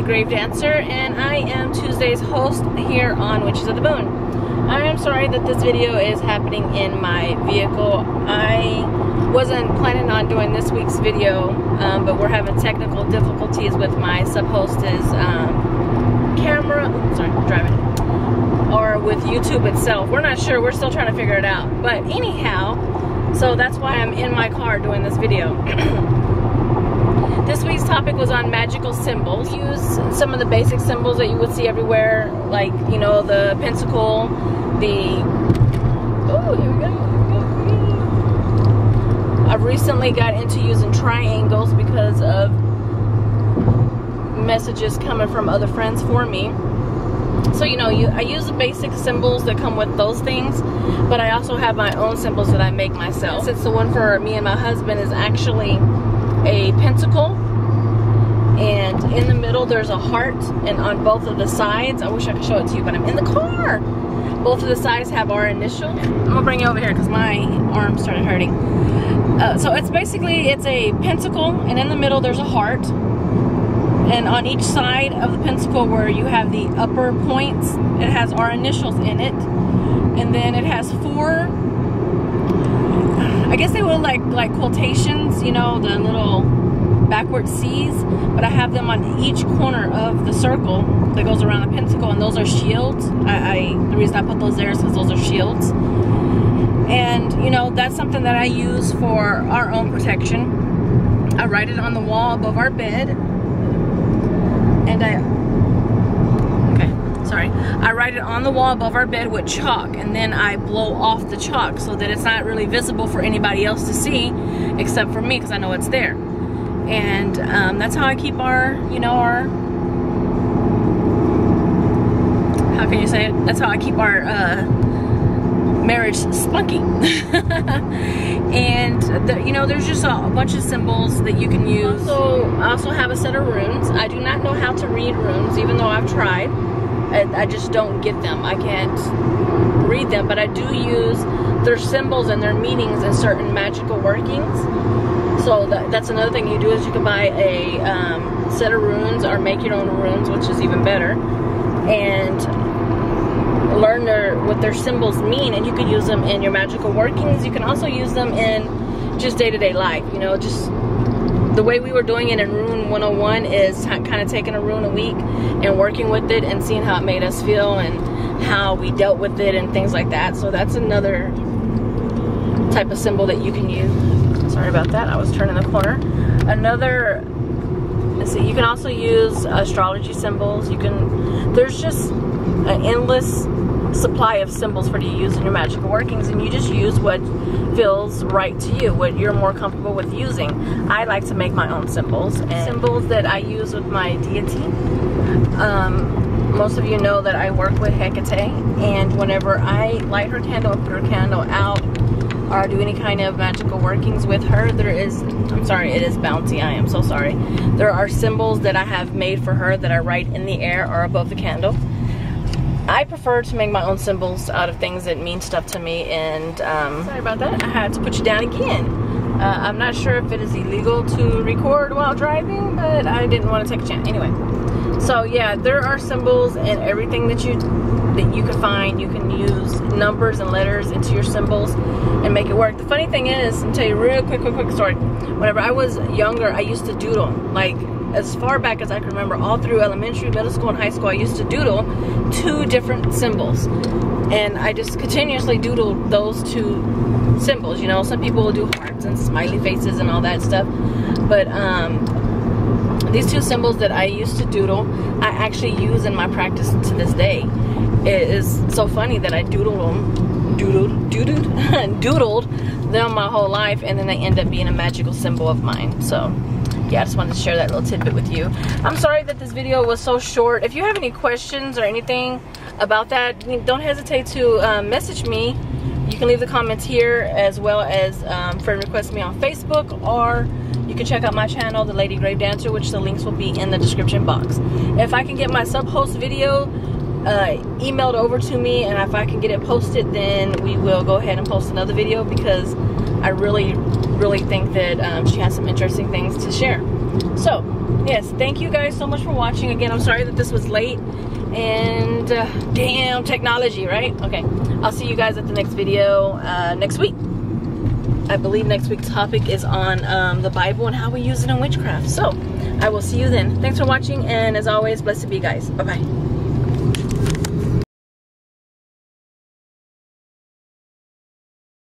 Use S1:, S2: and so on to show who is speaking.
S1: LADYGRAVEDANCER, and I am Tuesday's host here on Witches of the Moon. I am sorry that this video is happening in my vehicle. I wasn't planning on doing this week's video, but we're having technical difficulties with my sub-host's camera, or with YouTube itself. We're not sure, we're still trying to figure it out. But anyhow, so that's why I'm in my car doing this video. This week's topic was on magical symbols. Use some of the basic symbols that you would see everywhere, like, you know, the pentacle, oh, here we go. I've recently got into using triangles because of messages coming from other friends for me. So, you know, I use the basic symbols that come with those things, but I also have my own symbols that I make myself. Since the one for me and my husband is actually a pentacle, and in the middle there's a heart, and on both of the sides, I wish I could show it to you, but I'm in the car. Both of the sides have our initial. I'm gonna bring you over here because my arm started hurting. So it's basically, it's a pentacle, and in the middle there's a heart, and on each side of the pentacle where you have the upper points, it has our initials in it, and then it has four, I guess they were like quotations, you know, the little backward C's, but I have them on each corner of the circle that goes around the pentacle, and those are shields. The reason I put those there is because those are shields. And, you know, that's something that I use for our own protection. I write it on the wall above our bed, and I write it on the wall above our bed with chalk, and then I blow off the chalk so that it's not really visible for anybody else to see except for me, because I know it's there. And that's how I keep our, you know, our, how can you say it? That's how I keep our marriage spunky. And you know, there's just a bunch of symbols that you can use. I also have a set of runes. I do not know how to read runes, even though I've tried. I just don't get them. I can't read them, but I do use their symbols and their meanings in certain magical workings. So that's another thing you do, is you can buy a set of runes or make your own runes, which is even better, and learn what their symbols mean, and you can use them in your magical workings. You can also use them in just day-to-day life, you know, just the way we were doing it in Rune 101 is kind of taking a rune a week and working with it and seeing how it made us feel and how we dealt with it and things like that. So that's another type of symbol that you can use. Sorry about that, I was turning the corner. Let's see, you can also use astrology symbols. There's just an endless supply of symbols for you to use in your magical workings, and you just use what feels right to you, what you're more comfortable with using. I like to make my own symbols, and symbols that I use with my deity. Most of you know that I work with Hecate, and whenever I light her candle or put her candle out or do any kind of magical workings with her, it is bounty, I am so sorry. There are symbols that I have made for her that I write in the air or above the candle. I prefer to make my own symbols out of things that mean stuff to me, and sorry about that, I had to put you down again. I'm not sure if it is illegal to record while driving, but I didn't want to take a chance. Anyway, so yeah, there are symbols and everything that you can find. You can use numbers and letters into your symbols and make it work. The funny thing is, I'll tell you a real quick story. Whenever I was younger, I used to doodle, like, as far back as I can remember, all through elementary, middle school, and high school, I used to doodle 2 different symbols. And I just continuously doodled those 2 symbols. You know, some people will do hearts and smiley faces and all that stuff. But these 2 symbols that I used to doodle, I actually use in my practice to this day. It is so funny that I doodled them my whole life, and then they end up being a magical symbol of mine. So yeah, I just wanted to share that little tidbit with you. I'm sorry that this video was so short. If you have any questions or anything about that, don't hesitate to message me. You can leave the comments here, as well as friend request me on Facebook, or you can check out my channel, The LADYGRAVEDANCER, which the links will be in the description box. If I can get my sub-host video emailed over to me, and if I can get it posted, then we will go ahead and post another video, because I really think that she has some interesting things to share. So yes, thank you guys so much for watching. Again, I'm sorry that this was late, and damn technology, right? Okay, I'll see you guys at the next video next week. I believe next week's topic is on the Bible and how we use it in witchcraft. So I will see you then. Thanks for watching, and as always, blessed be, guys. Bye bye.